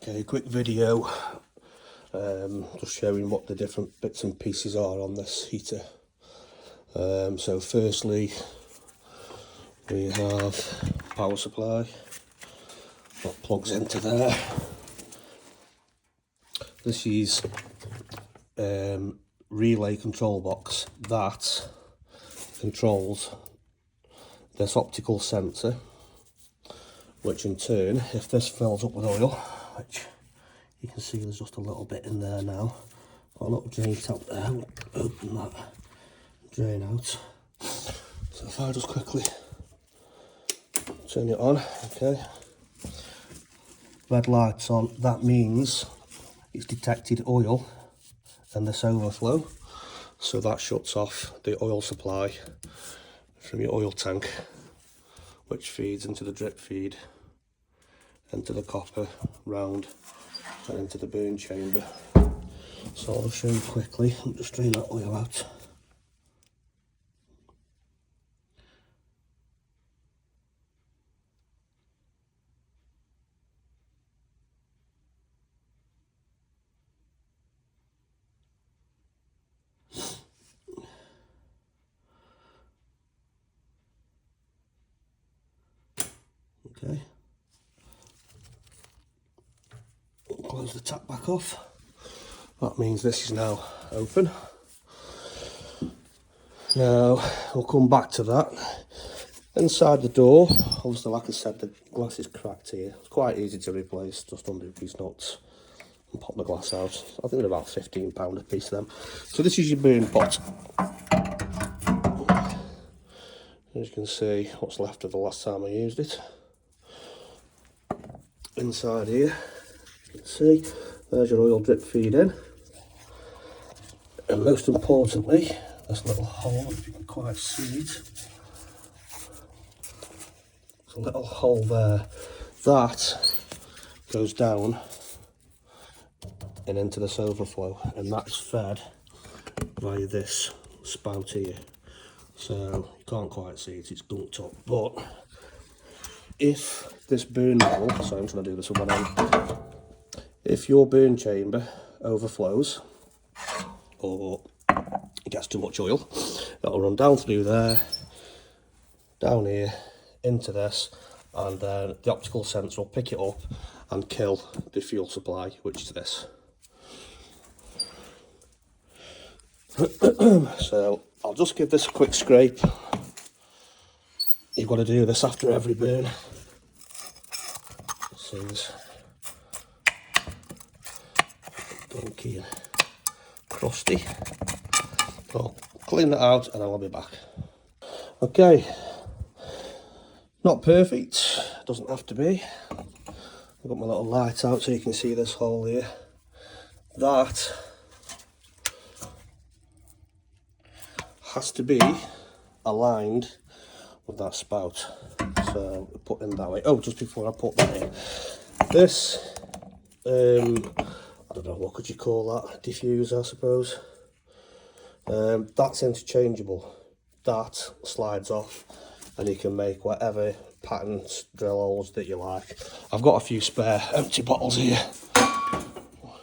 Okay, quick video just showing what the different bits and pieces are on this heater. So firstly we have power supply that plugs into there. This is relay control box that controls this optical sensor, which in turn, if this fills up with oil, which you can see there's just a little bit in there now, got a little drain out there, we'll open that drain out. So if I just quickly turn it on, okay, red light's on, that means it's detected oil and this overflow, so that shuts off the oil supply from your oil tank, which feeds into the drip feed, into the copper, round and into the burn chamber. So I'll show you quickly, I'll just drain that oil out. Okay, close the tap back off. That means this is now open. Now we'll come back to that. Inside the door, obviously like I said, the glass is cracked here. It's quite easy to replace, just undo these nuts and pop the glass out. I think they're about £15 a piece of them. So this is your burn pot. As you can see, what's left of the last time I used it. Inside here, you can see, there's your oil drip feed in. And most importantly, this little hole, if you can quite see it. There's a little hole there. That goes down and into this overflow, and that's fed via this spout here. So you can't quite see it, it's dunked up. But if this burn level, so I'm trying to do this with one hand, if your burn chamber overflows or it gets too much oil, that'll run down through there, down here, into this, and then the optical sensor will pick it up and kill the fuel supply, which is this. So I'll just give this a quick scrape. You've got to do this after every burn. Seems gunky and crusty. I'll clean that out and I'll be back. Okay, not perfect, doesn't have to be. I've got my little light out so you can see this hole here. That has to be aligned with that spout, so put in that way. Oh, just before I put that in, this I don't know, what could you call that, diffuser I suppose, that's interchangeable. That slides off and you can make whatever patterns, drill holes that you like. I've got a few spare empty bottles here,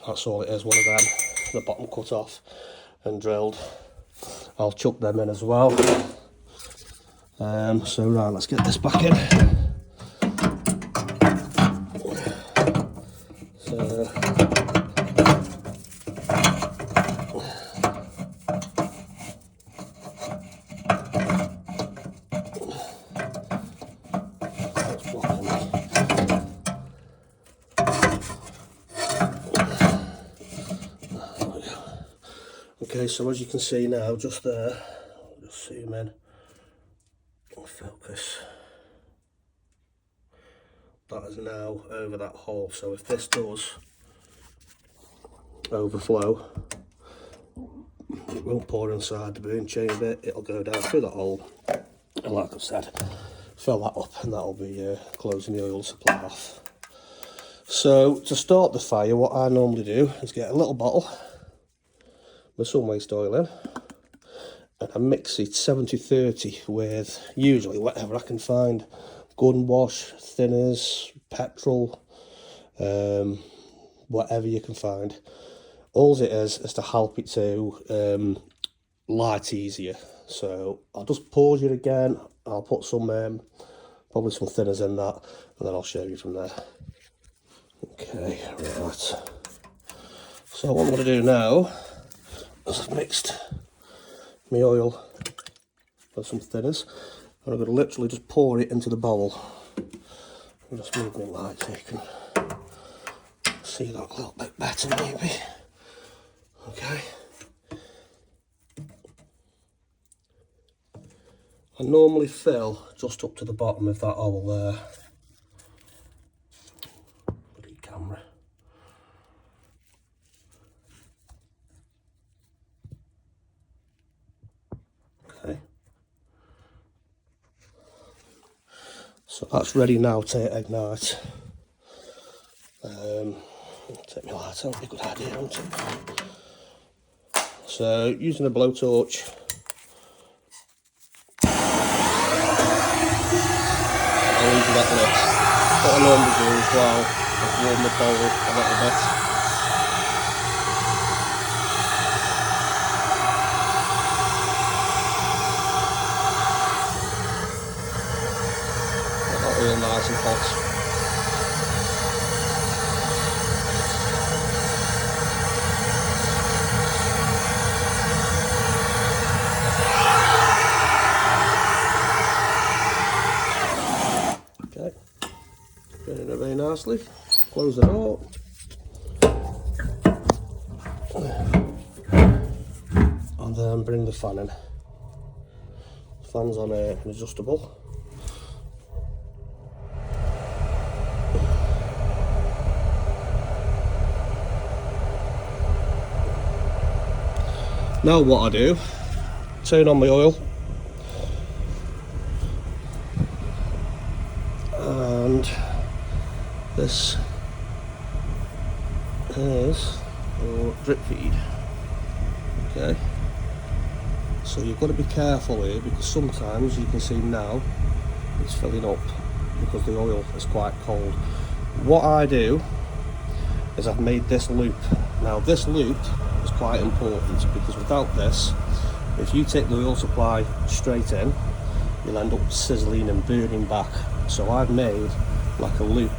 that's all it is, one of them, the bottom cut off and drilled. I'll chuck them in as well. So right, let's get this back in. So, okay, so as you can see now, just there, I'll just zoom in. Focus. That is now over that hole, so if this does overflow, it won't pour inside the burn chamber, it'll go down through that hole, and like I've said, fill that up and that'll be closing the oil supply off. So to start the fire, what I normally do is get a little bottle with some waste oil in, and I mix it 70-30 with usually whatever I can find, gun wash, thinners, petrol, whatever you can find. All it is to help it to light easier. So I'll just pause it again. I'll put some probably some thinners in that, and then I'll show you from there. Okay, right. So what I'm going to do now is I've mixed my oil with some thinners, and I'm going to literally just pour it into the bowl. I'll just move my light so you can see that a little bit better maybe. Okay. I normally fill just up to the bottom of that hole there. Bloody camera. Okay. So that's ready now to ignite. Take my light out, be a good idea, won't it? So using a blowtorch, I'll leave that lit. What I normally do as well is warm the bowl up a little bit. Get that oil nice and hot. Okay, getting it very nicely. Close the door. And then bring the fan in. The fan's on an adjustable. Now what I do, turn on my oil. And this is your drip feed. Okay, so you've got to be careful here, because sometimes you can see now it's filling up because the oil is quite cold. What I do is I've made this loop. Now this loop is quite important, because without this, if you take the oil supply straight in, you'll end up sizzling and burning back. So I've made like a loop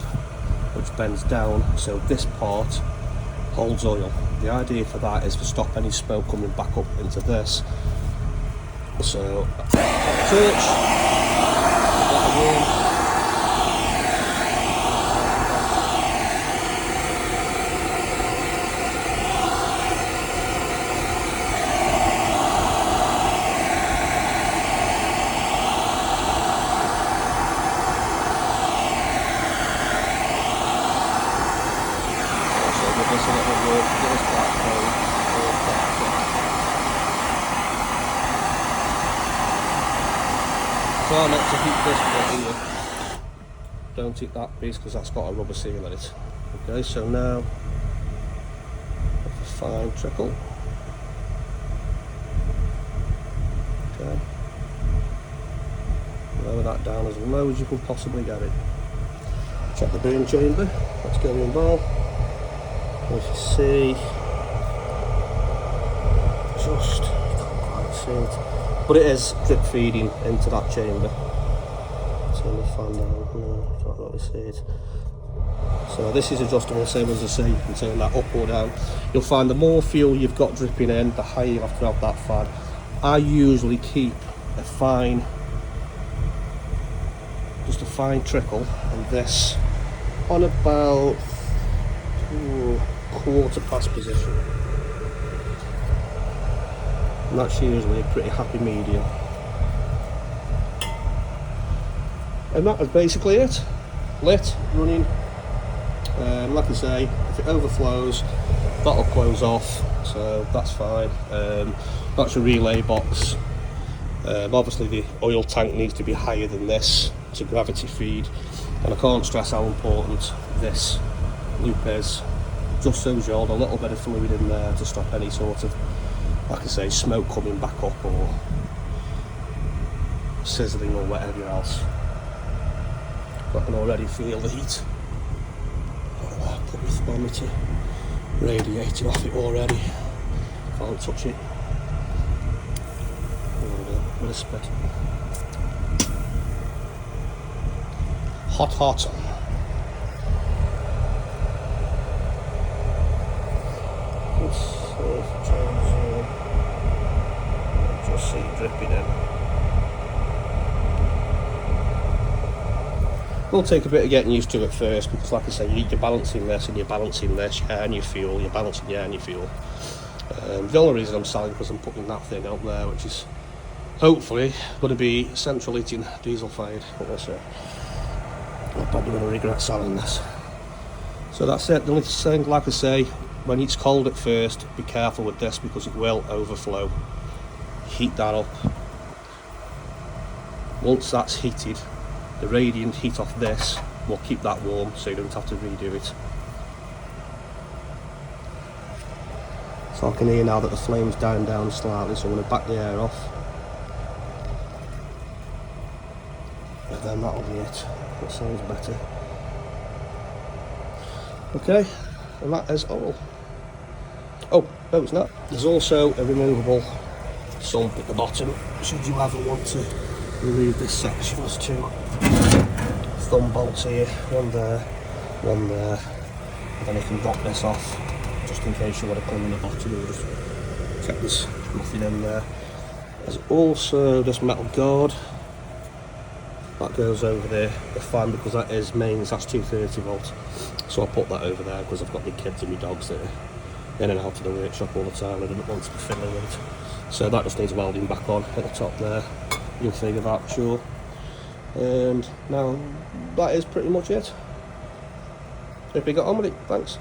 which bends down, so this part holds oil. The idea for that is to stop any smoke coming back up into this. So torch, try not to heat this bit here. Don't heat that piece, because that's got a rubber seal in it. Okay, so now a fine trickle. Okay, lower that down as low as you can possibly get it. Check the burn chamber. Let's go in. As you see, just can't quite see it, but it is drip feeding into that chamber. Turn the fan down. No, can't really see it. So this is adjustable, same as I say. You can turn that up or down. You'll find the more fuel you've got dripping in, the higher you have to have that fan. I usually keep a fine, just a fine trickle, and this on about quarter past position, and that's usually a pretty happy medium. And that is basically it. Lit, running. Like I say, if it overflows, that'll close off, so that's fine. That's a relay box. Obviously the oil tank needs to be higher than this to gravity feed, and I can't stress how important this loop is. Just so you hold a little bit of fluid in there to stop any sort of, like I say, smoke coming back up or sizzling or whatever else. But I can already feel the heat. Put my thermometer radiating off it already. Can't touch it. A bit of spit. Hot, hot. Just see it dripping in. Will take a bit of getting used to at first, because like I say, you're balancing this and you're balancing this, your air and your fuel, you're balancing your air and your fuel. The only reason I'm selling because I'm putting that thing up there, which is hopefully going to be central heating, diesel fired. But we'll see. I'm probably going to regret selling this. So that's it. The only thing, like I say, when it's cold at first, be careful with this because it will overflow. Heat that up. Once that's heated, the radiant heat off this will keep that warm, so you don't have to redo it. So I can hear now that the flame's down slightly, so I'm going to back the air off. And then that'll be it. That sounds better. Okay, and that is all. Oh, no it's not. There's also a removable sump at the bottom, should you ever want to remove this section. There's two thumb bolts here, one there, and then you can drop this off, just in case you want to clean the bottom and just check there's nothing in there. There's also this metal guard that goes over there, the fan, because that is mains, that's 230 volt, so I'll put that over there because I've got my kids and my dogs there in and out of the workshop all the time. I didn't want to be fiddling with it, so that just needs welding back on at the top there. You'll figure that for sure. And now that is pretty much it. Hope you got on with it. Thanks.